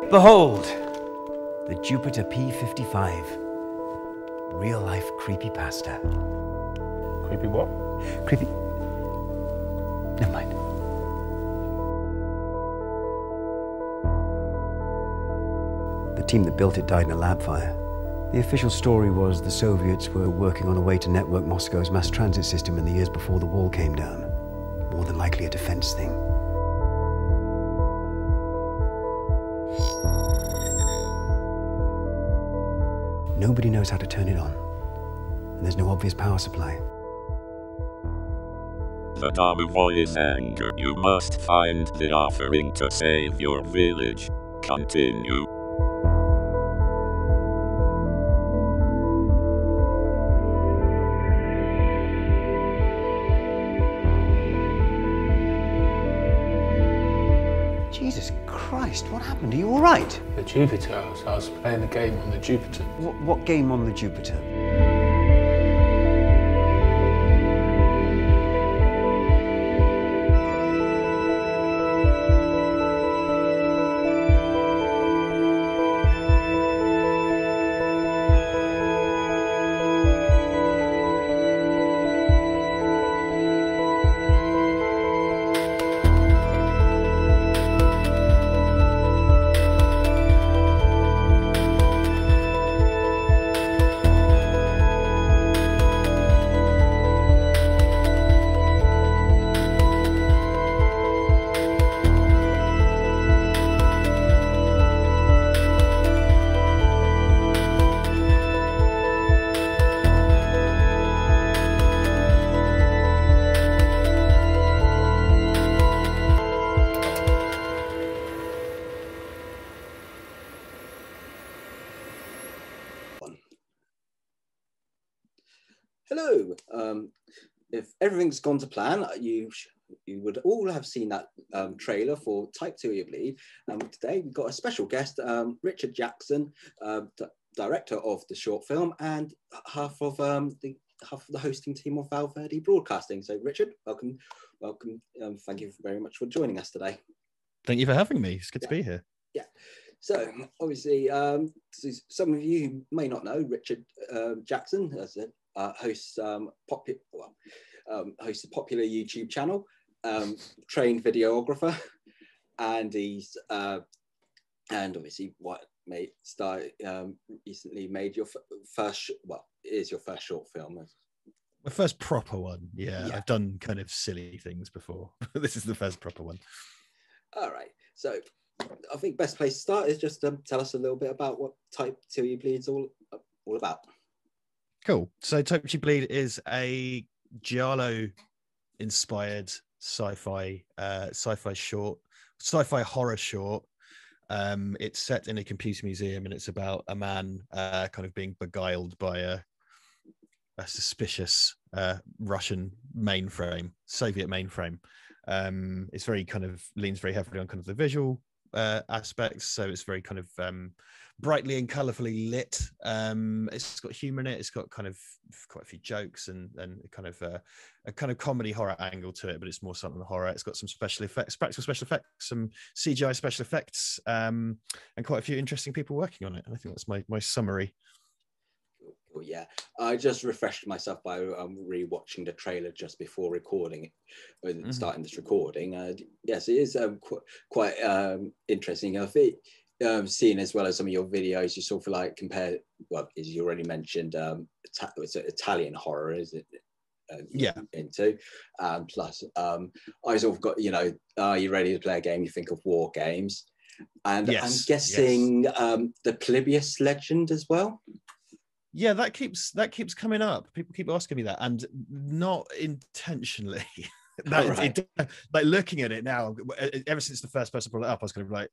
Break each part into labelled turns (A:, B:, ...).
A: Behold, the Jupiter P55. Real-life creepypasta.
B: Creepy what?
A: Creepy... Never mind. The team that built it died in a lab fire. The official story was the Soviets were working on a way to network Moscow's mass transit system in the years before the wall came down. More than likely a defense thing. Nobody knows how to turn it on, and there's no obvious power supply.
C: The Damu is anger. You must find the offering to save your village. Continue.
A: Jesus Christ, what happened? Are you all right?
B: The Jupiter. I was playing the game on the Jupiter.
A: What game on the Jupiter?
D: Hello. If everything's gone to plan, you would all have seen that trailer for Type 2 You Bleed. Today we've got a special guest, Richard Jackson, director of the short film and half of the hosting team of Val Verde Broadcasting. So Richard, welcome. Thank you very much for joining us today.
E: Thank you for having me. It's good to be here.
D: Yeah. So obviously, some of you who may not know, Richard Jackson, as a hosts a popular YouTube channel, trained videographer, and he's and obviously recently made your first is your first short film.
E: My first proper one. Yeah, I've done kind of silly things before. This is the first proper one.
D: All right, so I think best place to start is just tell us a little bit about what Type 2 You Bleed is all about.
E: Cool. So Type 2 You Bleed is a Giallo-inspired sci-fi horror short. It's set in a computer museum, and it's about a man kind of being beguiled by a suspicious Russian mainframe, Soviet mainframe. It's very kind of leans very heavily on kind of the visual aspects, so it's very kind of brightly and colorfully lit. It's got humor in it. It's got kind of quite a few jokes and kind of a kind of comedy horror angle to it, but it's more something horror. It's got some special effects, practical special effects, some CGI special effects, and quite a few interesting people working on it. And I think that's my summary.
D: Cool, yeah, I just refreshed myself by re-watching the trailer just before recording it, starting this recording. Yes, it is quite interesting. I think seeing as well as some of your videos, you sort of like compare, well, as you already mentioned, it's Italian horror, is it? Into plus I sort of got, are you ready to play a game? You think of war games, and yes, I'm guessing the Polybius legend as well.
E: Yeah, that keeps coming up. People keep asking me that, and not intentionally. Like looking at it now, ever since the first person brought it up, I was kind of like,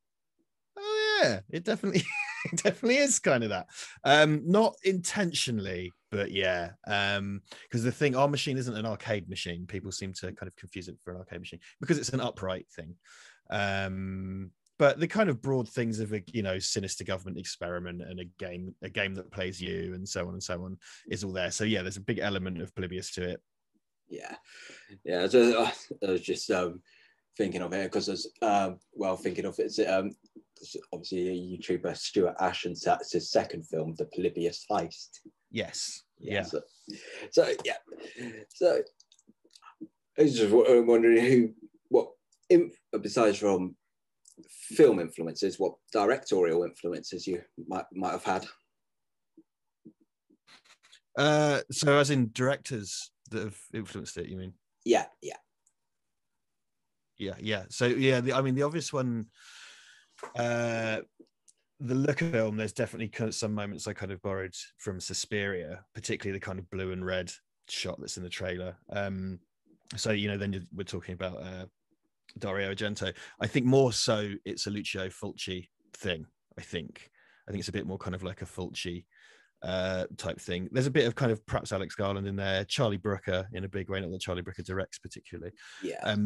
E: oh yeah, it definitely is kind of that. Not intentionally, but yeah. Because the thing, our machine isn't an arcade machine. People seem to kind of confuse it for an arcade machine because it's an upright thing. but the kind of broad things of a, you know, sinister government experiment and a game that plays you and so on is all there. So yeah, there's a big element of Polybius to it.
D: Yeah. So I was just thinking of it because thinking of it, obviously YouTuber Stuart Ashton, that's his second film, The Polybius Heist.
E: Yes. Yeah.
D: So I was just wondering besides from film influences, what directorial influences you might have had?
E: So as in directors that have influenced it, you mean?
D: Yeah.
E: So yeah, the obvious one, the look of film, there's definitely kind of some moments I kind of borrowed from Suspiria, particularly the kind of blue and red shot that's in the trailer. So, you know, then we're talking about Dario Argento. I think more so it's a Lucio Fulci thing. I think it's a bit more kind of like a Fulci type thing. There's a bit of kind of perhaps Alex Garland in there, Charlie Brooker in a big way, not that Charlie Brooker directs particularly.
D: Yeah.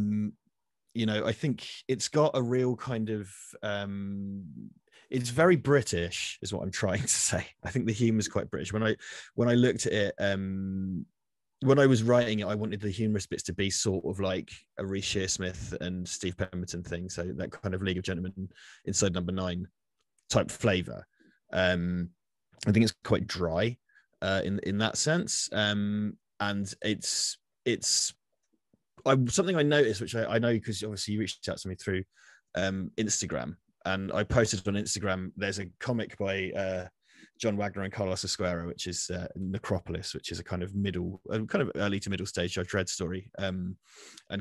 E: You know, I think it's got a real kind of it's very British is what I'm trying to say. I think the humor is quite British. When I looked at it, when I was writing it, I wanted the humorous bits to be sort of like a Reece Shearsmith and Steve Pemberton thing. So that kind of League of Gentlemen Inside Number 9 type flavor. I think it's quite dry in that sense. And it's something I noticed, which I know because obviously you reached out to me through Instagram, and I posted on Instagram. There's a comic by John Wagner and Carlos Esquerra, which is Necropolis, which is a kind of early to middle stage Judge Dredd story. And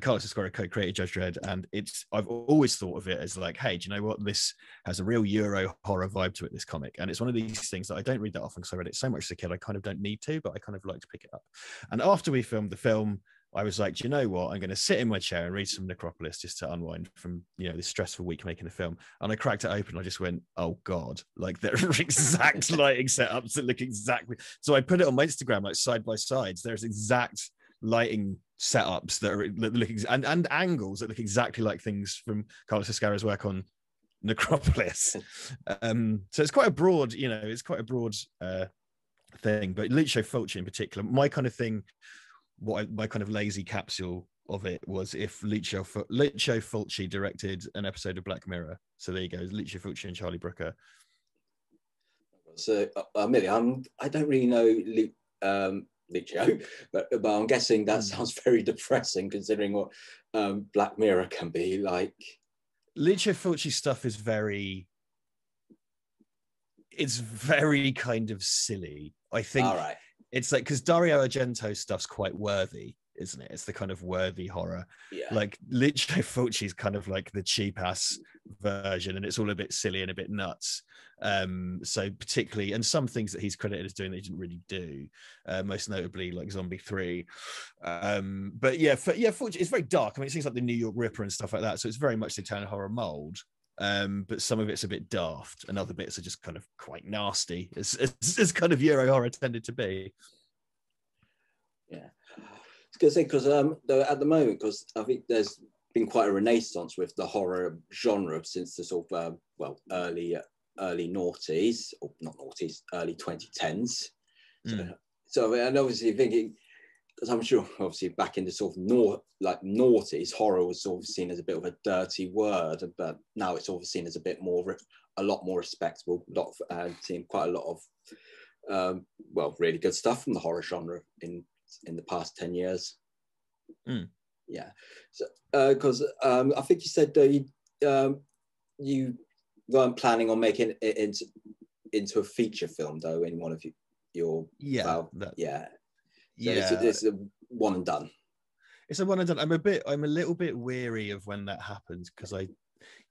E: Carlos Esquerra co-created Judge Dredd, and I've always thought of it as like, hey, do you know what? This has a real Euro horror vibe to it, this comic. And it's one of these things that I don't read that often because I read it so much as a kid, I kind of don't need to, but I kind of like to pick it up. And after we filmed the film, I was like, do you know what? I'm going to sit in my chair and read some Necropolis just to unwind from, you know, this stressful week making a film. And I cracked it open. I just went, oh God, like there are exact lighting setups that look exactly. So I put it on my Instagram, like side by sides. There's exact lighting setups that look and angles that look exactly like things from Carlos Esquerra's work on Necropolis. So it's quite a broad, you know, thing. But Lucio Fulci in particular, my kind of thing, my kind of lazy capsule of it was if Lucio Fulci directed an episode of Black Mirror. So there you go, Lucio Fulci and Charlie Brooker.
D: So Millie, I don't really know Lucio, but I'm guessing that sounds very depressing considering what Black Mirror can be like.
E: Lucio Fulci stuff is very kind of silly. I think. All right. It's like, because Dario Argento stuff's quite worthy, isn't it? It's the kind of worthy horror. Yeah. Like Lucio Fulci's kind of like the cheap ass version, and it's all a bit silly and a bit nuts. So particularly, and some things that he's credited as doing that he didn't really do, most notably like Zombie 3. But Fulci, it's very dark. I mean, it seems like the New York Ripper and stuff like that. So it's very much the Italian horror mold. But some of it's a bit daft, and other bits are just kind of quite nasty. It's kind of Euro horror tended to be.
D: Yeah, I was going to say because at the moment, because I think there's been quite a renaissance with the horror genre since the sort of early noughties, or not noughties, early 2010s. So and obviously thinking, because I'm sure obviously back in the sort of noughties, horror was sort of seen as a bit of a dirty word, but now it's sort of seen as a lot more respectable. Seen quite a lot of really good stuff from the horror genre in the past 10 years. Yeah, so because I think you said you weren't planning on making it into a feature film though in one of your it's a one and done.
E: It's a one and done. I'm a little bit weary of when that happens because like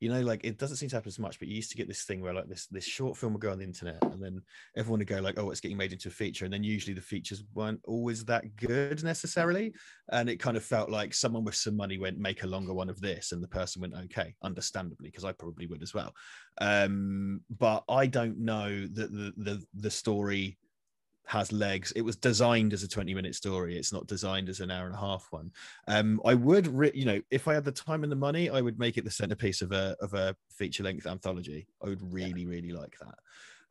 E: it doesn't seem to happen as much, but you used to get this thing where like this short film would go on the internet and then everyone would go like, oh, it's getting made into a feature. And then usually the features weren't always that good necessarily. And it kind of felt like someone with some money went, make a longer one of this. And the person went, okay, understandably, because I probably would as well. But I don't know that the story has legs. It was designed as a 20-minute story. It's not designed as an hour and a half one. I would, if I had the time and the money, I would make it the centerpiece of a feature-length anthology. I would really like that.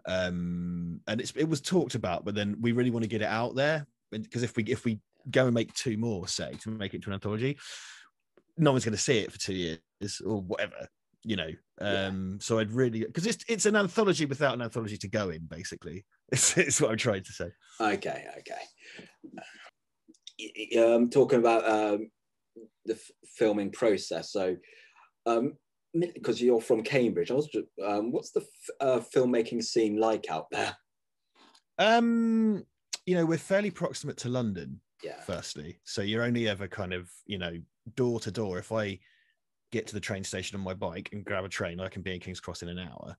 E: And it was talked about, but then we really want to get it out there, because if we go and make 2 more, say, to make it to an anthology, no one's going to see it for 2 years or whatever. So I'd really, because it's an anthology without an anthology to go in, basically. It's what I'm trying to say.
D: Okay. Talking about the filming process. So, because you're from Cambridge, what's the filmmaking scene like out there?
E: We're fairly proximate to London.
D: Yeah.
E: Firstly, so you're only ever kind of door to door. If I get to the train station on my bike and grab a train, I can be in King's Cross in an hour.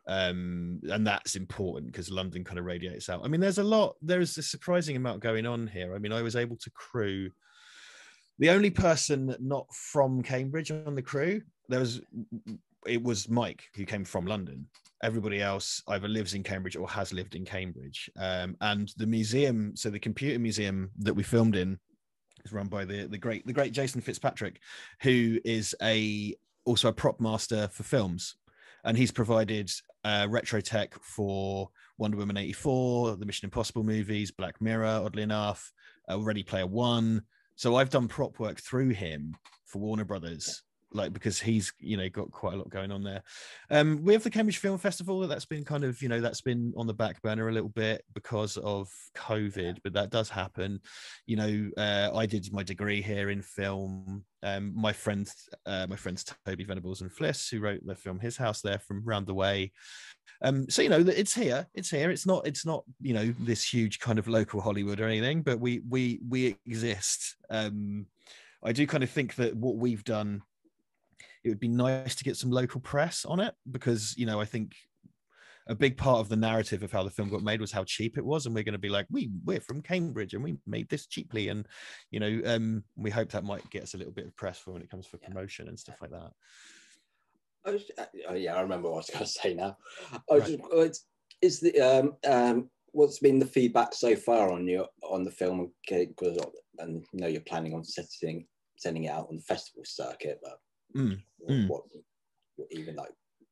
E: And that's important because London kind of radiates out. I mean, there's a surprising amount going on here. I mean, I was able to crew the only person not from Cambridge on the crew. It was Mike, who came from London. Everybody else either lives in Cambridge or has lived in Cambridge. And the museum, so the computer museum that we filmed in, is run by the great Jason Fitzpatrick, who is also a prop master for films, and he's provided retro tech for Wonder Woman 84, the Mission Impossible movies, Black Mirror, oddly enough, Ready Player One. So I've done prop work through him for Warner Brothers, because he's got quite a lot going on there. We have the Cambridge Film Festival that's been kind of that's been on the back burner a little bit because of COVID, but that does happen. I did my degree here in film. My friends Toby Venables and Fliss, who wrote the film His House there from round the way. So it's here. It's not this huge kind of local Hollywood or anything, but we exist. I do kind of think that what we've done, it would be nice to get some local press on it, because I think a big part of the narrative of how the film got made was how cheap it was, and we're going to be like, we're from Cambridge and we made this cheaply, and we hope that might get us a little bit of press for when it comes for promotion and stuff like that.
D: I remember what I was going to say now.
E: Right.
D: What's been the feedback so far on the film? Because you're planning on sending it out on the festival circuit, but what even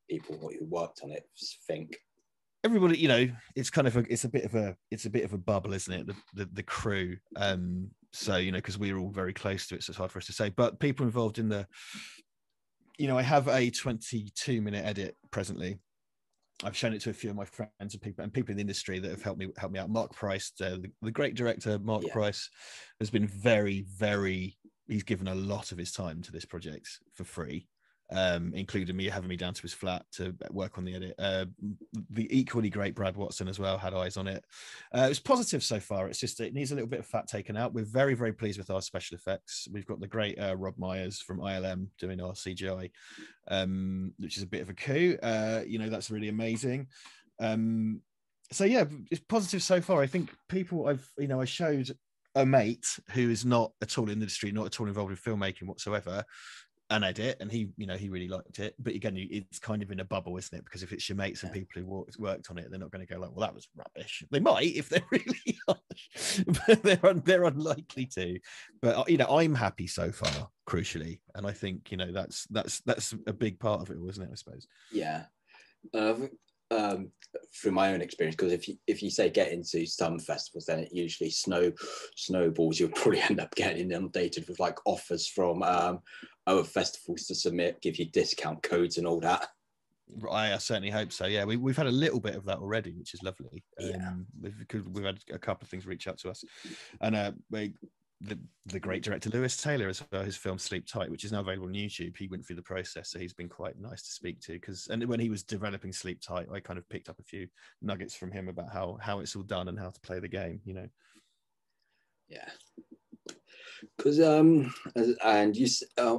D: people who worked on it think?
E: Everybody, it's kind of it's a bit of a bubble, isn't it? The crew. So because we're all very close to it, so it's hard for us to say. But people involved in the, I have a 22-minute edit presently. I've shown it to a few of my friends and people in the industry that have helped me out. Mark Price, the great director, Mark Price, has been very, very. He's given a lot of his time to this project for free, including having me down to his flat to work on the edit. The equally great Brad Watson as well had eyes on it. It was positive so far. It's just it needs a little bit of fat taken out. We're very, very pleased with our special effects. We've got the great Rob Myers from ILM doing our CGI, which is a bit of a coup. That's really amazing. So yeah, it's positive so far. I think people I showed a mate who is not at all in the industry, not at all involved in filmmaking whatsoever, an edit, and he really liked it. But again, it's kind of in a bubble, isn't it? Because if it's your mates and people who worked on it, they're not going to go like, well, that was rubbish. They might if they're really harsh, but they're unlikely to. But I'm happy so far, crucially, and I think that's a big part of it, wasn't it? I suppose.
D: Yeah. Through my own experience, because if you say get into some festivals, then it usually snowballs. You'll probably end up getting inundated with offers from other festivals to submit, give you discount codes and all that.
E: I certainly hope so. Yeah, we've had a little bit of that already, which is lovely. We've had a couple of things reach out to us, and the great director Lewis Taylor as well, his film Sleep Tight, which is now available on YouTube, he went through the process, so he's been quite nice to speak to, and when he was developing Sleep Tight, I kind of picked up a few nuggets from him about how it's all done and how to play the game.
D: Yeah, because and you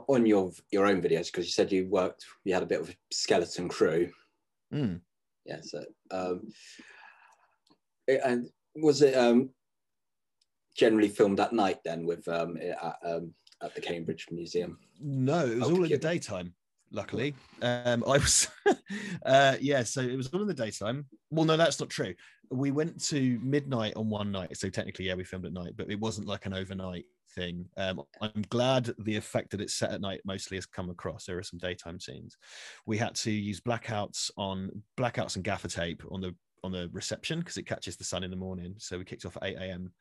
D: on your own videos, because you said you had a bit of a skeleton crew. Yeah, so and was it generally filmed at night then with at the Cambridge Museum?
E: No, it was all in the daytime. luckily. I was, yeah, so it was all in the daytime. Well, no, that's not true. We went to midnight on one night. So technically, yeah, we filmed at night, but it wasn't like an overnight thing. I'm glad the effect that it's set at night mostly has come across. There are some daytime scenes. We had to use blackouts and gaffer tape on the reception because it catches the sun in the morning. So we kicked off at 8 a.m.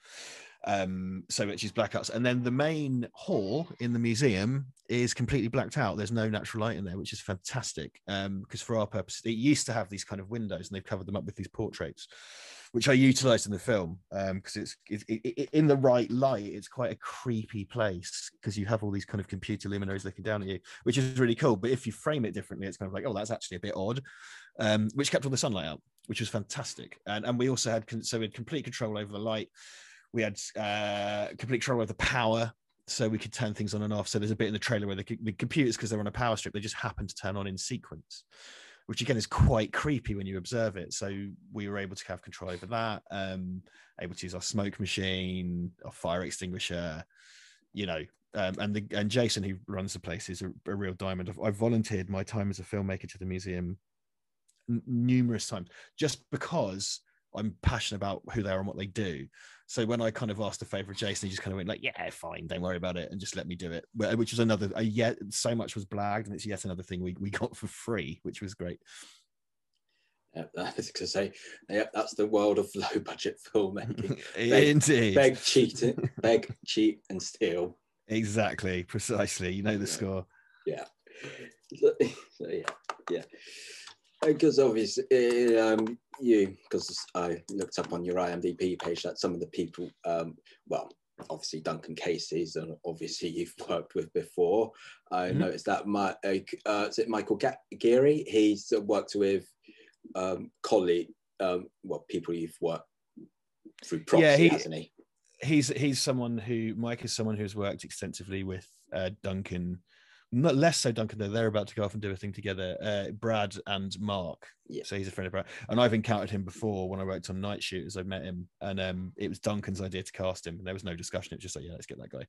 E: So which is blackouts, and then the main hall in the museum is completely blacked out. There's no natural light in there, which is fantastic, because for our purpose it used to have these kind of windows and they've covered them up with these portraits, which I utilized in the film, because it's in the right light. It's quite a creepy place because you have all these kind of computer luminaries looking down at you, which is really cool. But if you frame it differently, it's kind of like, oh, that's actually a bit odd, which kept all the sunlight out, which was fantastic. And we also had we had complete control over the light. We had complete control over the power, so we could turn things on and off. So there's a bit in the trailer where the computers, because they're on a power strip, they just happen to turn on in sequence, which again is quite creepy when you observe it. So we were able to have control over that, able to use our smoke machine, our fire extinguisher, and Jason, who runs the place, is a real diamond. I volunteered my time as a filmmaker to the museum numerous times just because I'm passionate about who they are and what they do. So when I kind of asked a favor of Jason, he just kind of went like, yeah, fine, don't worry about it, and just let me do it, which is another, yet so much was blagged, and it's yet another thing we got for free, which was great.
D: Yeah, I was going to say, yeah, that's the world of low budget filmmaking.
E: Indeed.
D: Beg, cheat, and steal.
E: Exactly, precisely. You know the score.
D: Yeah. So, yeah. Because obviously, because I looked up on your IMDb page that some of the people, obviously Duncan Casey's, and obviously you've worked with before. I noticed that is it Michael Geary? He's worked with people you've worked through proxy, hasn't he?
E: Mike is someone who's worked extensively with Duncan. Not less so Duncan, though. They're about to go off and do a thing together. Brad and Mark. Yeah. So he's a friend of Brad. And I've encountered him before when I worked on Night Shooters. I met him, and it was Duncan's idea to cast him. And there was no discussion. It was just like, yeah, let's get that guy.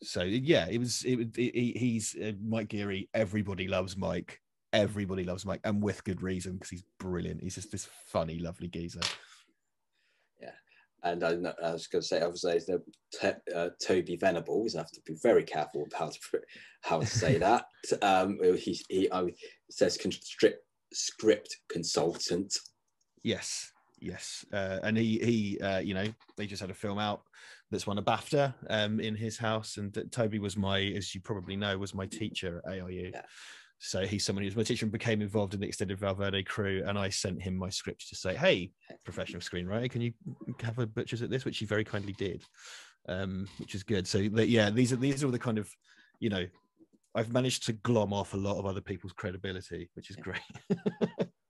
E: So yeah, he's Mike Geary. Everybody loves Mike. Everybody loves Mike, and with good reason, because he's brilliant. He's just this funny, lovely geezer.
D: And I was going to say, obviously, Toby Venables. I have to be very careful about how to say that. He says script consultant.
E: Yes. And he they just had a film out that's won a BAFTA in his house. And Toby was as you probably know, was my teacher at ARU. Yeah. So he's someone who was my teacher and became involved in the extended Val Verde crew. And I sent him my script to say, hey, professional screenwriter, can you have a butchers at this? Which he very kindly did, which is good. So yeah, these are all the kind of, I've managed to glom off a lot of other people's credibility, which is great.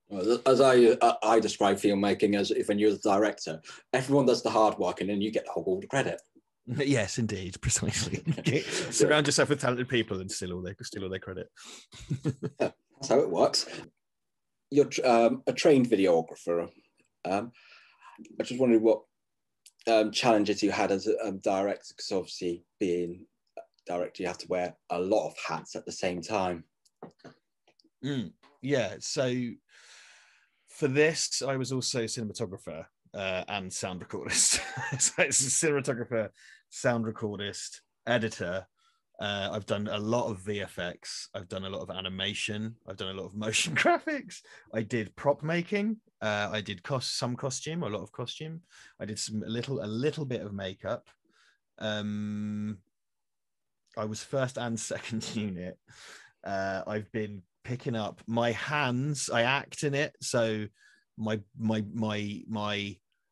D: Well, as I describe filmmaking as when you're the director, everyone does the hard work and then you get all the credit.
E: Yes, indeed, precisely. Surround yourself with talented people and steal all their credit.
D: That's how it works. You're a trained videographer. I just wondered what challenges you had as a director, because obviously being a director, you have to wear a lot of hats at the same time.
E: Yeah, so for this, I was also a cinematographer. And sound recordist. So it's a cinematographer, sound recordist, editor. I've done a lot of VFX. I've done a lot of animation. I've done a lot of motion graphics. I did prop making. I did some costume, a lot of costume. I did a little bit of makeup. I was first and second unit. I've been picking up my hands. I act in it, so my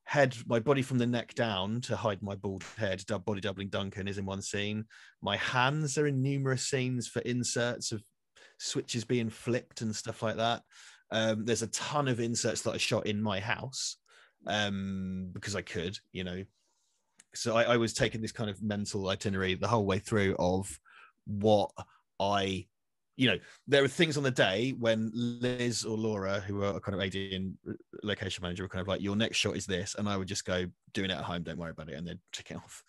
E: head, my body from the neck down to hide my bald head, body doubling Duncan, is in one scene. My hands are in numerous scenes for inserts of switches being flipped and stuff like that. There's a ton of inserts that I shot in my house because I could, So I was taking this kind of mental itinerary the whole way through of what there are things on the day when Liz or Laura, who are kind of AD and location manager were kind of like, your next shot is this, and I would just go, doing it at home, don't worry about it, and then tick it off.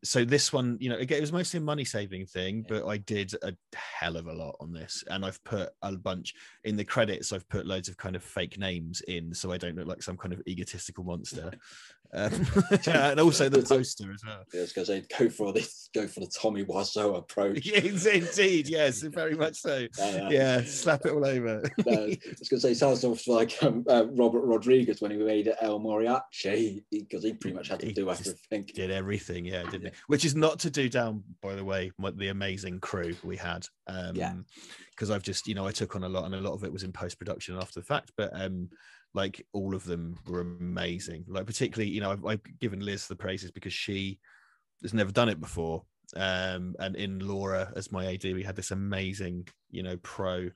E: So this one, you know, again, it was mostly a money saving thing, but I did a hell of a lot on this, and I've put a bunch in the credits. I've put loads of kind of fake names in, so I don't look like some kind of egotistical monster. And also the poster as well.
D: Yeah, I was going to say, go for the Tommy Wiseau approach.
E: Yes, indeed, yes, very much so. Yeah, slap it all over.
D: I was going to say, sounds sort of like Robert Rodriguez when he made El Moriachi, because he pretty much had to do everything.
E: Did everything, yeah, didn't he? Which is not to do down, by the way, the amazing crew we had. Because I've just, you know, I took on a lot, and a lot of it was in post-production after the fact, but like all of them were amazing. Like particularly, you know, I've given Liz the praises because she has never done it before. And in Laura as my AD, we had this amazing, you know, pro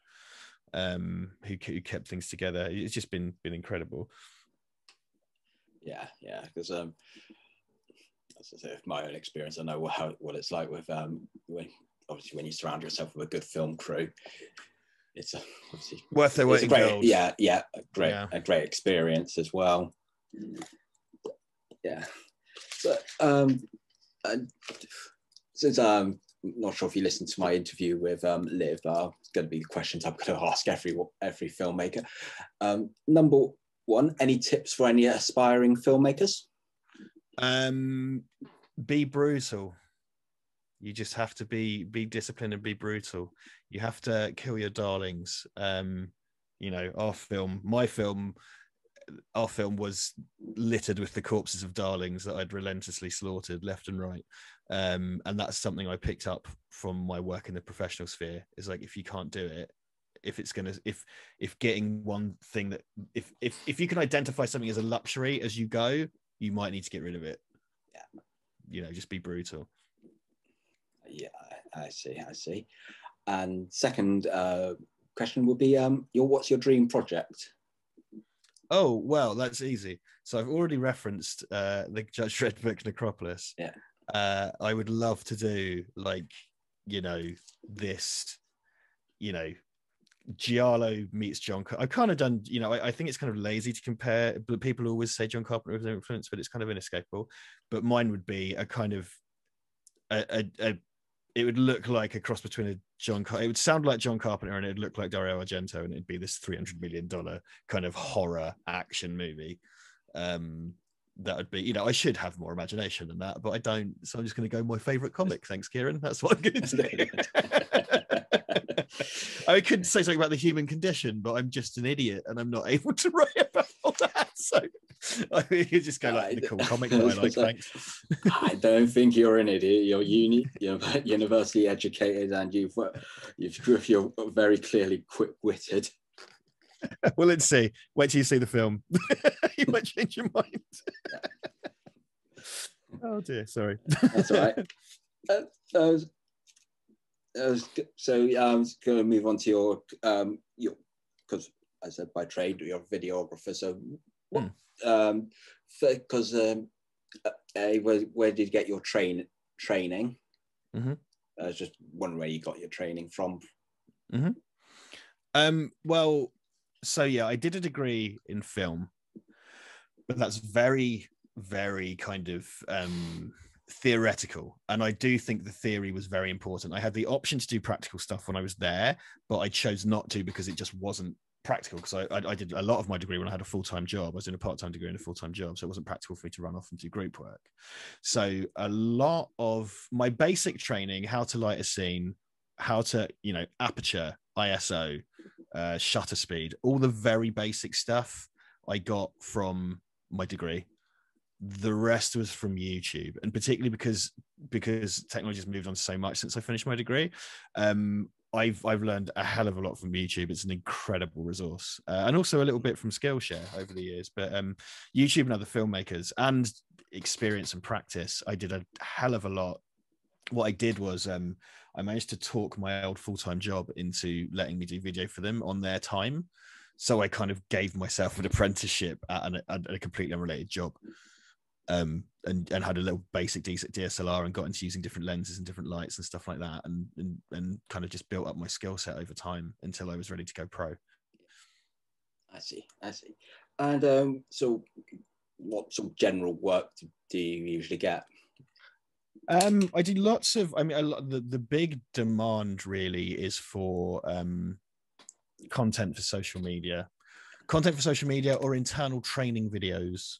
E: who kept things together. It's just been incredible.
D: Yeah, because as I say, my own experience, I know what it's like with when you surround yourself with a good film crew. It's obviously
E: worth their weight in gold.
D: A great experience as well. Yeah, but since I'm not sure if you listened to my interview with Liv, it's going to be the questions I'm going to ask every filmmaker. Number one, any tips for any aspiring filmmakers?
E: Be brutal. You just have to be disciplined and be brutal. You have to kill your darlings. You know, our film was littered with the corpses of darlings that I'd relentlessly slaughtered left and right. And that's something I picked up from my work in the professional sphere. Is like, if you can't do it, if getting one thing that if you can identify something as a luxury as you go, you might need to get rid of it. Yeah. You know, just be brutal.
D: Yeah, I see. And second question would be, what's your dream project?
E: Oh, well, that's easy. So I've already referenced the Judge Dredd book Necropolis.
D: Yeah.
E: I would love to do, like, you know, this, you know, Giallo meets John. I've kind of done, you know, I think it's kind of lazy to compare, but people always say John Carpenter was their influence, but it's kind of inescapable. But mine would be a kind of it would look like a cross between it would sound like John Carpenter, and it'd look like Dario Argento, and it'd be this $300 million kind of horror action movie. That would be, you know, I should have more imagination than that, but I don't. So I'm just going to go my favorite comic. Thanks, Kieran. That's what I'm going to do. I could say something about the human condition, but I'm just an idiot and I'm not able to write about all that. So I mean, you just go like the cool comic that I like. Thanks.
D: I don't think you're an idiot. You're university educated, and you're very clearly quick-witted.
E: Well, let's see. Wait till you see the film. You might change your mind. Oh dear, sorry.
D: That's all right. So I'm going to move on to your because I said by trade you're a videographer. So because where did you get your training?
E: Mm-hmm.
D: I was just wondering where you got your training from.
E: Mm-hmm. Well, so yeah, I did a degree in film, but that's very, very kind of theoretical, and I do think the theory was very important. I had the option to do practical stuff when I was there, but I chose not to because it just wasn't practical, because I did a lot of my degree when I had a full-time job. I was in a part-time degree and a full-time job, so it wasn't practical for me to run off and do group work. So a lot of my basic training, how to light a scene, how to, you know, aperture, ISO, shutter speed, all the very basic stuff I got from my degree. The rest was from YouTube, and particularly because technology has moved on so much since I finished my degree. I've learned a hell of a lot from YouTube. It's an incredible resource, and also a little bit from Skillshare over the years. But YouTube and other filmmakers and experience and practice, I did a hell of a lot. What I did was I managed to talk my old full-time job into letting me do video for them on their time. So I kind of gave myself an apprenticeship at a completely unrelated job. And had a little basic DSLR and got into using different lenses and different lights and stuff like that, and kind of just built up my skill set over time until I was ready to go pro.
D: I see. I see. And so, what sort of general work do you usually get?
E: I do lots of. I mean, the big demand really is for content for social media, or internal training videos,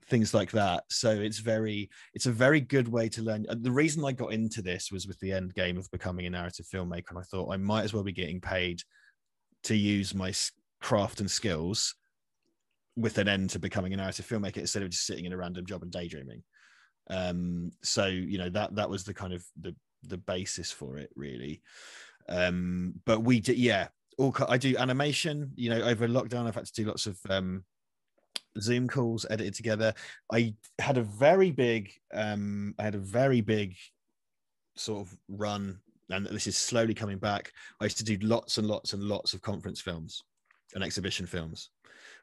E: things like that. So it's a very good way to learn. The reason I got into this was with the end game of becoming a narrative filmmaker, and I thought I might as well be getting paid to use my craft and skills with an end to becoming a narrative filmmaker instead of just sitting in a random job and daydreaming. So that was the kind of the basis for it, really. But we did, I do animation. Over lockdown I've had to do lots of Zoom calls edited together. I had a very big sort of run, and this is slowly coming back. I used to do lots and lots and lots of conference films and exhibition films,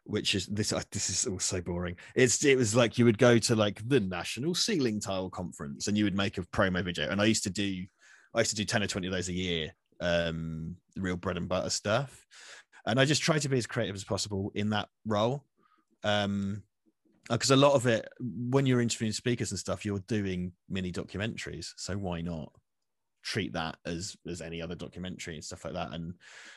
E: which is this is all so boring. It was like you would go to like the National Ceiling Tile Conference and you would make a promo video, and I used to do 10 or 20 of those a year, real bread and butter stuff, and I just tried to be as creative as possible in that role, because a lot of it, when you're interviewing speakers and stuff, you're doing mini documentaries, so why not treat that as any other documentary and stuff like that, and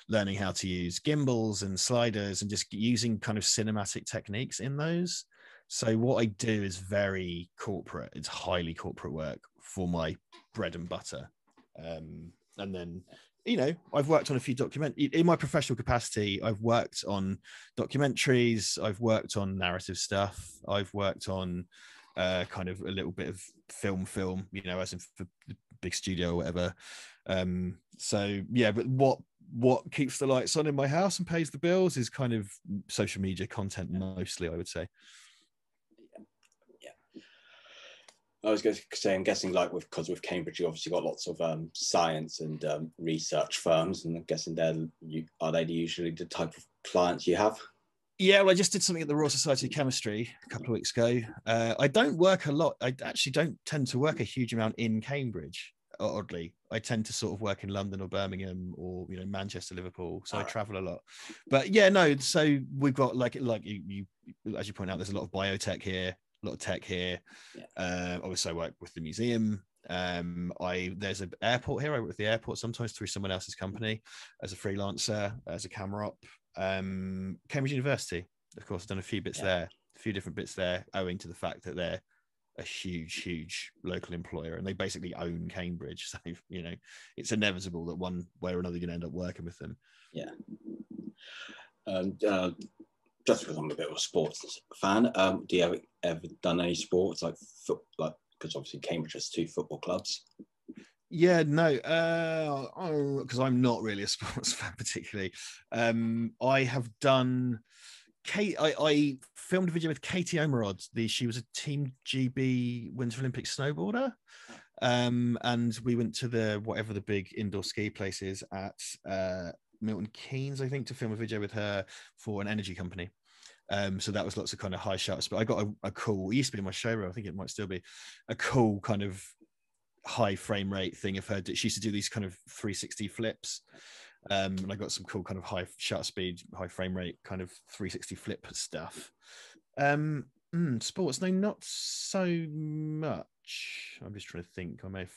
E: learning how to use gimbals and sliders and just using kind of cinematic techniques in those. So what I do is very corporate. It's highly corporate work for my bread and butter. And then, I've worked on a few in my professional capacity. I've worked on documentaries. I've worked on narrative stuff. I've worked on kind of a little bit of film, as in for the big studio or whatever. So yeah, but what keeps the lights on in my house and pays the bills is kind of social media content mostly, I would say.
D: Yeah. I was going to say, I'm guessing because with Cambridge, you obviously got lots of science and research firms, and I'm guessing are they usually the type of clients you have?
E: Yeah, well, I just did something at the Royal Society of Chemistry a couple of weeks ago. I don't work a lot. I actually don't tend to work a huge amount in Cambridge, oddly. I tend to sort of work in London or Birmingham or, Manchester, Liverpool. So I travel a lot. But yeah, no, so we've got like you as you point out, there's a lot of biotech here, a lot of tech here. Yeah. Obviously I work with the museum. There's an airport here. I work with the airport sometimes through someone else's company as a freelancer, as a camera op. Cambridge University, of course, I've done a few bits there, a few different bits there, owing to the fact that they're a huge local employer and they basically own Cambridge. So, it's inevitable that one way or another you're going to end up working with them.
D: Yeah. Just because I'm a bit of a sports fan, do you ever done any sports because obviously Cambridge has 2 football clubs?
E: Yeah, no, because I'm not really a sports fan particularly. I have done. I filmed a video with Katie Omerod. She was a Team GB Winter Olympic snowboarder, and we went to the big indoor ski place is at Milton Keynes, I think, to film a video with her for an energy company. So that was lots of kind of high shots. But I got a cool. It used to be in my showroom. I think it might still be a cool kind of high frame rate thing of her. She used to do these kind of 360 flips, and I got some cool kind of high shutter speed, high frame rate kind of 360 flip stuff. Sports, no, not so much. I'm just trying to think. I've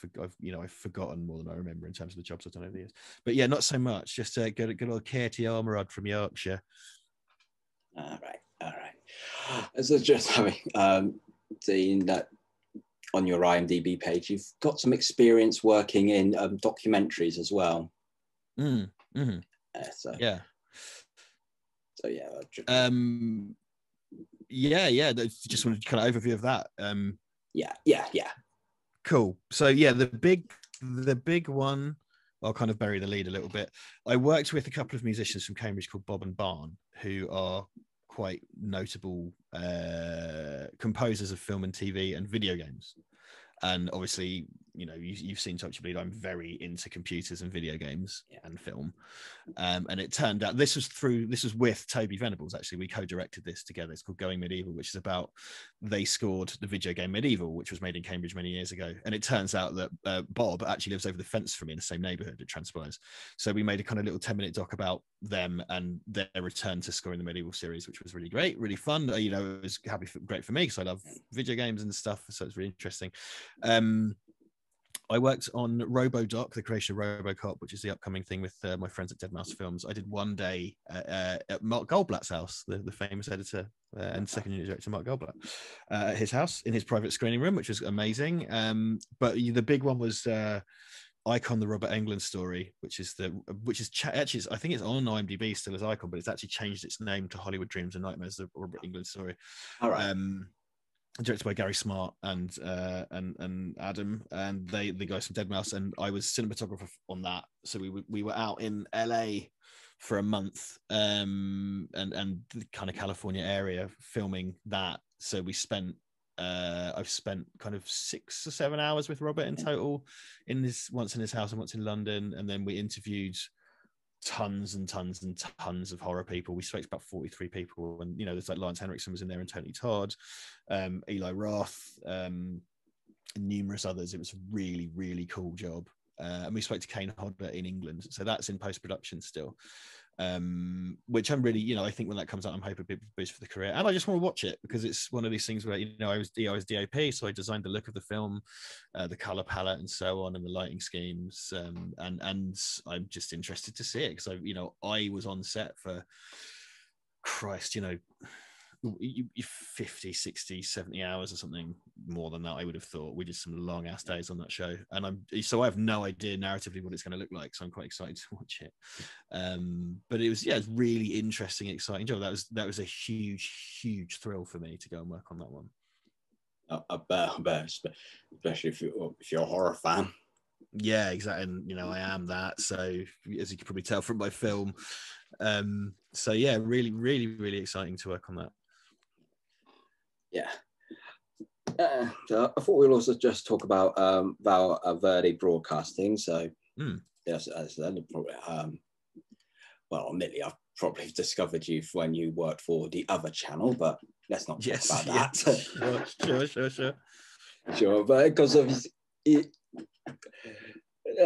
E: forgotten more than I remember in terms of the jobs I've done over the years. But yeah, not so much. Just a good old Katie Armorod from Yorkshire.
D: All right. So just having seen that on your IMDb page, you've got some experience working in documentaries as well.
E: Mm-hmm.
D: So
E: yeah. Just wanted to kind of overview of that.
D: Yeah.
E: Cool. So yeah, the big one. I'll kind of bury the lead a little bit. I worked with a couple of musicians from Cambridge called Bob and Barn, who are quite notable composers of film and TV and video games. And obviously you've seen Touch Bleed. I'm very into computers and video games and film, and it turned out this was with Toby Venables. Actually, we co-directed this together. It's called Going Medieval, which is about they scored the video game Medieval, which was made in Cambridge many years ago. And it turns out that Bob actually lives over the fence from me in the same neighborhood. It transpires. So we made a kind of little 10-minute doc about them and their return to scoring the Medieval series, which was really great, really fun. It was great for me because I love video games and stuff, so it's really interesting. I worked on RoboDoc, the creation of RoboCop, which is the upcoming thing with my friends at Dead Mouse Films. I did one day at Mark Goldblatt's house, the famous editor and second unit director Mark Goldblatt, at his house in his private screening room, which was amazing. But the big one was Icon, the Robert Englund story, which is actually, I think it's on IMDb still as Icon, but it's actually changed its name to Hollywood Dreams and Nightmares, the Robert Englund story. All right. Directed by Gary Smart and Adam, and the guys from Dead Mouse, and I was cinematographer on that. So we were out in LA for a month, and the kind of California area filming that. So we spent I've spent kind of 6 or 7 hours with Robert in total, once in his house and once in London, and then we interviewed tons and tons and tons of horror people. We spoke to about 43 people, and there's like Lance Henriksen was in there, and Tony Todd, Eli Roth, numerous others. It was a really, really cool job. And we spoke to Kane Hodder in England, so that's in post-production still, which I'm really, I think when that comes out, I'm hoping a big boost for the career. And I just want to watch it because it's one of these things where I was DOP, so I designed the look of the film, the color palette and so on, and the lighting schemes, and I'm just interested to see it because I was on set for 50, 60, 70 hours or something more than that. I would have thought. We did some long ass days on that show, and I have no idea narratively what it's going to look like, so I'm quite excited to watch it. But it's really interesting, exciting job. That was a huge thrill for me to go and work on that one.
D: I bet, especially if you're a horror fan.
E: Yeah, exactly. And I am that, so as you can probably tell from my film. So yeah, really, really, really exciting to work on that.
D: Yeah. So I thought we'll also just talk about Val Verde Broadcasting. So yes, as then probably admittedly, I've probably discovered you when you worked for the other channel, but let's not talk about that. Sure. But because of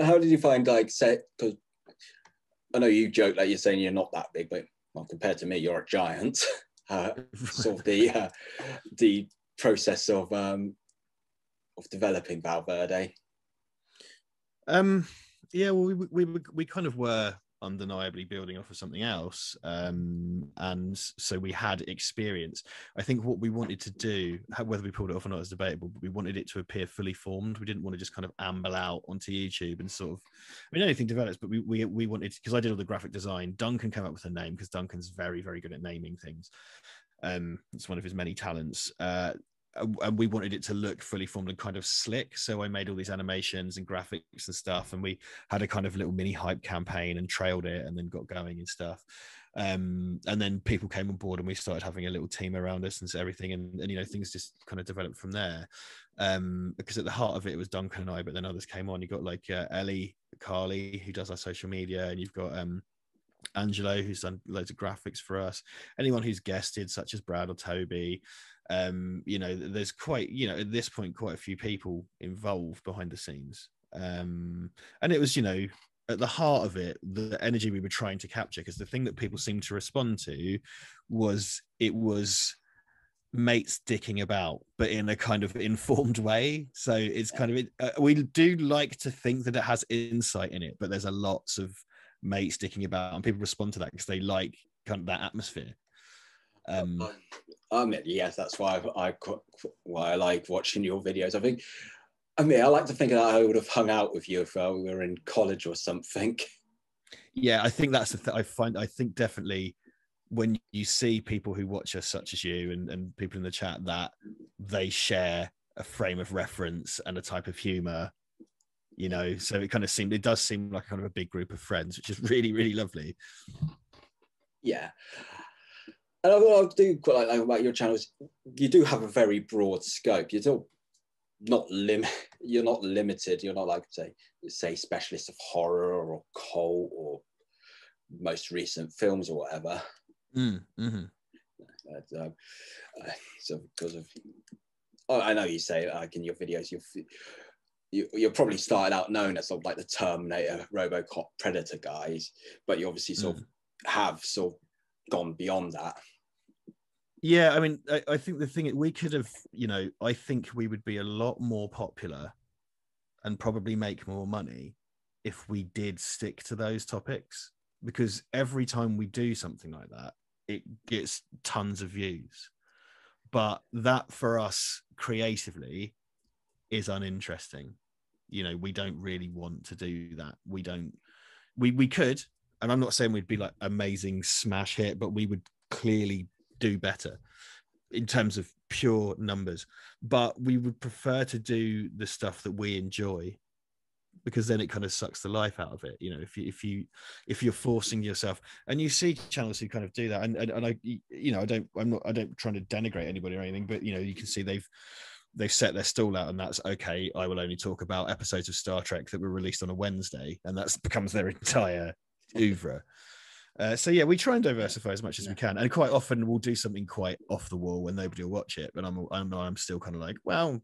D: how did you find because I know you joke that you're saying you're not that big, but compared to me, you're a giant. Sort of the process of developing Val Verde.
E: Yeah, well, we kind of were undeniably building off of something else, and so we had experience. I think what we wanted to do, whether we pulled it off or not is debatable, but we wanted it to appear fully formed. We didn't want to just kind of amble out onto YouTube and sort of, anything develops, but we wanted, because I did all the graphic design. Duncan came up with a name because Duncan's very, very good at naming things. It's one of his many talents. And we wanted it to look fully formed and kind of slick, so I made all these animations and graphics and stuff, and we had a kind of little mini hype campaign and trailed it and then got going and stuff, and then people came on board and we started having a little team around us and everything, and things just kind of developed from there, because at the heart of it was Duncan and I, but then others came on. You got like Ellie Carly, who does our social media, and you've got Angelo, who's done loads of graphics for us, anyone who's guested such as Brad or Toby. There's quite, at this point, quite a few people involved behind the scenes. And it was, at the heart of it, the energy we were trying to capture, because the thing that people seemed to respond to was mates dicking about, but in a kind of informed way. So it's kind of, we do like to think that it has insight in it, but there's a lots of mates dicking about, and people respond to that because they like kind of that atmosphere.
D: Yes, that's why I like watching your videos. I like to think that I would have hung out with you if we were in college or something.
E: Yeah, I think that's the I think definitely when you see people who watch us, such as you and people in the chat, that they share a frame of reference and a type of humor, so it does seem like kind of a big group of friends, which is really, really lovely.
D: Yeah. And what I do quite like about your channel is you do have a very broad scope. You do you're not limited. You're not like say specialist of horror or cult or most recent films or whatever.
E: Mm-hmm.
D: So because of, I know you say like in your videos you're probably started out known as sort of like the Terminator, RoboCop, Predator guys, but you obviously sort of have sort of gone beyond that.
E: Yeah, I mean, I think the thing we could have, I think we would be a lot more popular and probably make more money if we did stick to those topics, because every time we do something like that, it gets tons of views. But that for us creatively is uninteresting. We don't really want to do that. We could, and I'm not saying we'd be like amazing smash hit, but we would clearly do better in terms of pure numbers. But we would prefer to do the stuff that we enjoy, because then it kind of sucks the life out of it. If you're forcing yourself, and you see channels who kind of do that, and I don't trying to denigrate anybody or anything, but you can see they've set their stall out, and that's okay. I will only talk about episodes of Star Trek that were released on a Wednesday, and that becomes their entire oeuvre. So yeah, we try and diversify as much as we can, and quite often we'll do something quite off the wall when nobody will watch it. But I'm still kind of like, well,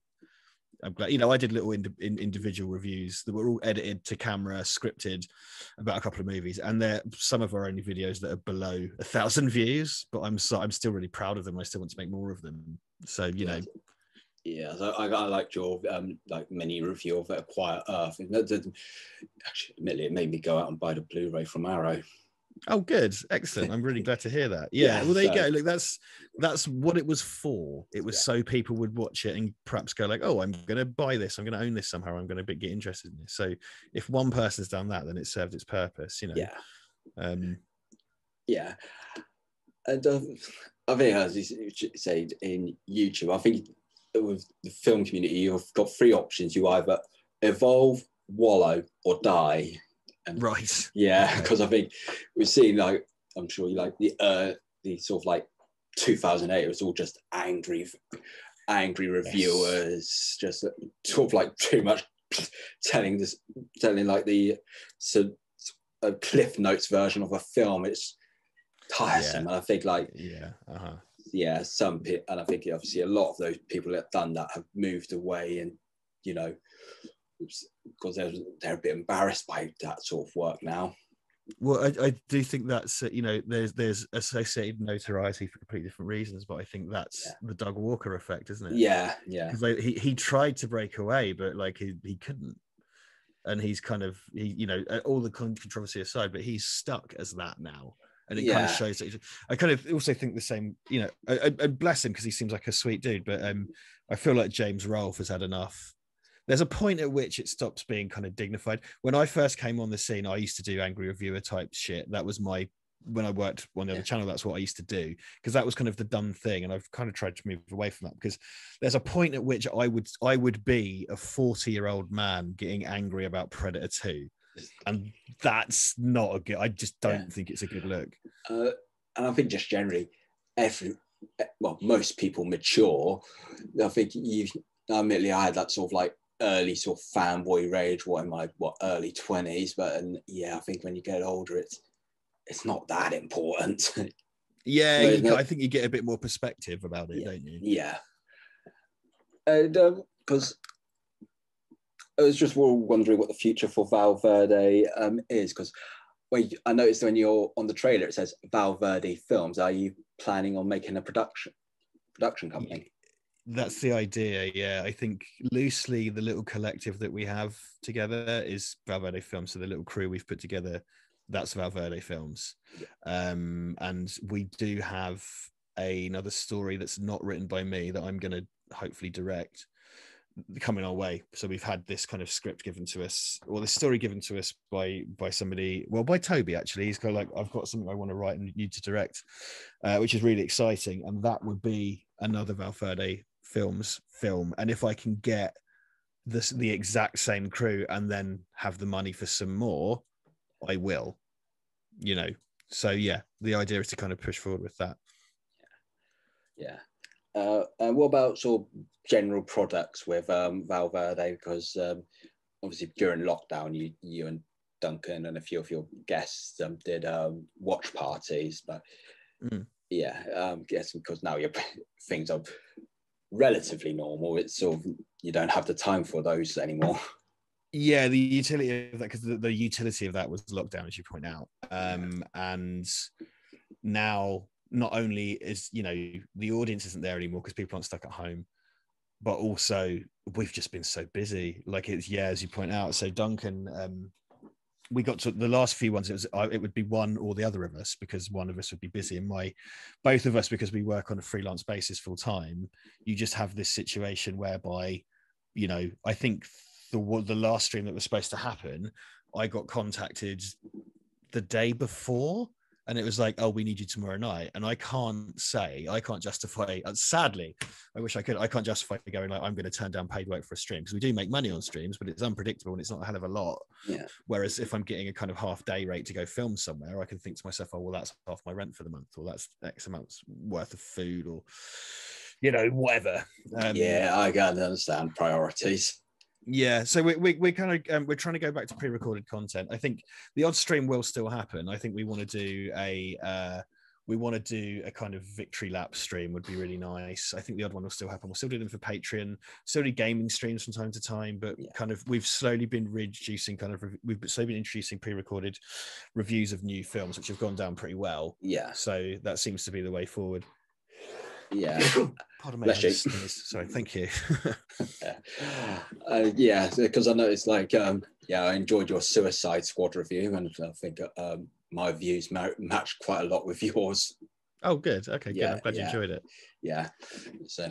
E: I'm glad. I did little individual reviews that were all edited to camera, scripted, about a couple of movies, and they're some of our only videos that are below 1,000 views. But I'm still really proud of them. I still want to make more of them. So
D: Yeah, so I liked your like mini review of A Quiet Earth. Actually, admittedly, it made me go out and buy the Blu-ray from Arrow.
E: Oh, good, excellent! I'm really glad to hear that. Yeah, well, there you go. Look, that's what it was for. It was so people would watch it and perhaps go like, "Oh, I'm going to buy this. I'm going to own this somehow. I'm going to get interested in this." So, if one person's done that, then it served its purpose.
D: Yeah.
E: Yeah.
D: And I think, as you said in YouTube, I think with the film community, you've got three options. You either evolve, wallow, or die. And
E: right.
D: Yeah, because I think we've seen, like, I'm sure you like the sort of like 2008, it was all just angry reviewers, just sort of like too much telling like the a Cliff Notes version of a film. It's tiresome. And I think like some people, and I think obviously a lot of those people that have done that have moved away, and because they're a bit embarrassed by that sort of work now.
E: Well, I do think that's there's associated notoriety for completely different reasons, but I think that's the Doug Walker effect, isn't it?
D: Yeah.
E: Because like, he tried to break away, but like he couldn't, and he's kind of all the controversy aside, but he's stuck as that now. And it kind of shows that I kind of also think the same, I bless him because he seems like a sweet dude, but I feel like James Rolfe has had enough. There's a point at which it stops being kind of dignified. When I first came on the scene, I used to do angry reviewer type shit. That was when I worked on the other channel, that's what I used to do, because that was kind of the done thing. And I've kind of tried to move away from that, because there's a point at which I would be a 40-year-old man getting angry about Predator 2. And that's not a good, I just don't think it's a good look.
D: And I think just generally most people mature. I think admittedly I had that sort of like early sort of fanboy rage, early 20s, but I think when you get older it's not that important.
E: I think you get a bit more perspective about it, don't you?
D: Yeah. And because I was just wondering what the future for Val Verde is, because I noticed when you're on the trailer it says Val Verde Films. Are you planning on making a production company?
E: That's the idea. Yeah, I think loosely the little collective that we have together is Val Verde Films. So the little crew we've put together, that's Val Verde Films. And we do have another story that's not written by me that I'm going to hopefully direct coming our way. So we've had this kind of script given to us, or the story given to us by somebody, by Toby actually. He's kind of like, I've got something I want to write and you to direct, which is really exciting. And that would be another Val Verde Films film. And if I can get the exact same crew and then have the money for some more, I will, So yeah, the idea is to kind of push forward with that.
D: Yeah. And what about sort of general products with Val Verde? Because obviously during lockdown, you and Duncan and a few of your guests did watch parties, but yeah, guessing because now things are relatively normal. It's sort of you don't have the time for those anymore.
E: Yeah, the utility of that, because the utility of that was lockdown, as you point out, and now not only is the audience isn't there anymore because people aren't stuck at home, but also we've just been so busy. Like it's as you point out. So Duncan, we got to the last few ones. It would be one or the other of us because one of us would be busy, and both of us, because we work on a freelance basis full time. You just have this situation whereby, I think the last stream that was supposed to happen, I got contacted the day before. And it was like, oh, we need you tomorrow night. And I can't justify, sadly, I wish I could, I can't justify going like, I'm going to turn down paid work for a stream, because we do make money on streams, but it's unpredictable and it's not a hell of a lot.
D: Yeah.
E: Whereas if I'm getting a kind of half day rate to go film somewhere, I can think to myself, oh, well, that's half my rent for the month, or that's X amounts worth of food, or, whatever.
D: Yeah, I can understand priorities.
E: Yeah, so we're kind of we're trying to go back to pre-recorded content. I think the odd stream will still happen. I think we want to do a kind of victory lap stream would be really nice. I think the odd one will still happen. We'll still do them for Patreon, still do gaming streams from time to time, but kind of we've slowly been introducing pre-recorded reviews of new films, which have gone down pretty well.
D: Yeah.
E: So that seems to be the way forward.
D: Yeah.
E: Pardon me. Sorry, thank you.
D: Yeah, because I noticed I enjoyed your Suicide Squad review, and I think my views matched quite a lot with yours.
E: Oh, good. Okay, good. I'm glad you enjoyed it.
D: Yeah. So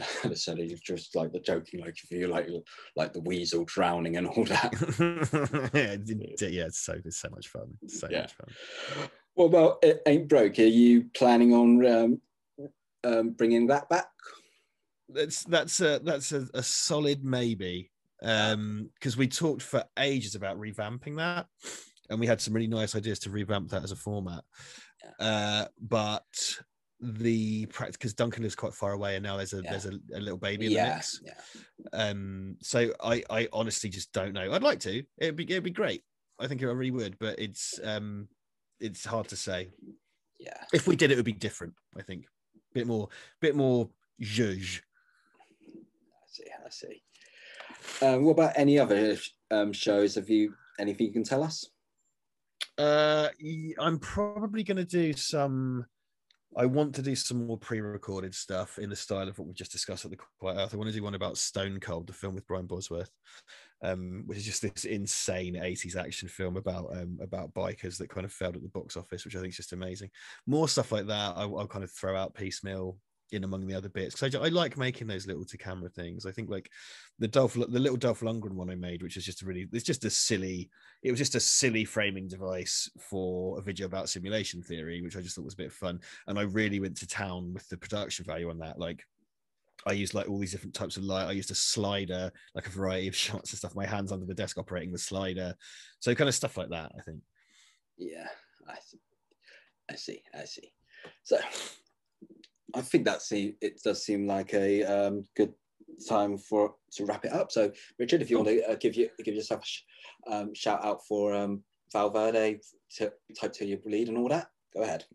D: you're just like the joking, like if you like the weasel drowning and all that.
E: Yeah, it's so much fun. Much fun.
D: What about It Ain't Broke? Are you planning on bringing that back?
E: That's a solid maybe, because we talked for ages about revamping that, and we had some really nice ideas to revamp that as a format. But the practice, because Duncan lives quite far away, and now there's a little baby in the mix. So I honestly just don't know. I'd like to. It'd be great. I think it really would, but it's hard to say.
D: Yeah.
E: If we did it would be different, I think. Bit more zhuzh.
D: I see. What about any other shows? Have you anything you can tell us?
E: I'm probably going to do some. I want to do some more pre-recorded stuff in the style of what we just discussed at the Quiet Earth. I want to do one about Stone Cold, the film with Brian Bosworth, which is just this insane 80s action film about bikers that kind of failed at the box office, which I think is just amazing. More stuff like that I'll kind of throw out piecemeal in among the other bits, because I like making those little to camera things. I think like the little Dolph Lundgren one I made, which is just it was just a silly framing device for a video about simulation theory, which I just thought was a bit of fun, and I really went to town with the production value on that. Like I used like all these different types of light. I used a slider, like a variety of shots and stuff, my hands under the desk operating the slider, so kind of stuff like that, I think.
D: Yeah, I see. So I think it does seem like a good time to wrap it up. So Richard, if you want to give yourself a shout out for Val Verde, Type 2 You Bleed and all that, go ahead.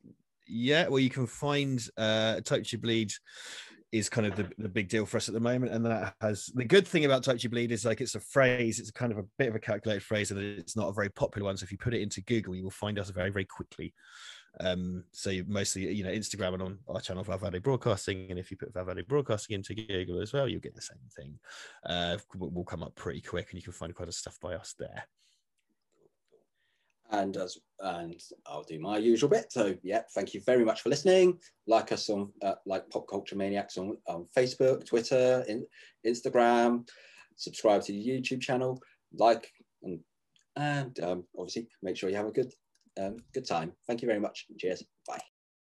E: Yeah, well, you can find Type 2 Bleed is kind of the big deal for us at the moment, and that has the good thing about Type 2 Bleed is like it's a phrase, it's a kind of a bit of a calculated phrase, and it's not a very popular one. So if you put it into Google, you will find us very, very quickly. So you mostly, Instagram and on our channel Val Verde Broadcasting, and if you put Val Verde Broadcasting into Google as well, you'll get the same thing. We'll come up pretty quick, and you can find quite a stuff by us there. And
D: I'll do my usual bit. So yeah, thank you very much for listening. Like us on like Pop Culture Maniacs on Facebook, Twitter, Instagram. Subscribe to the YouTube channel. Like and obviously make sure you have a good time. Thank you very much. Cheers.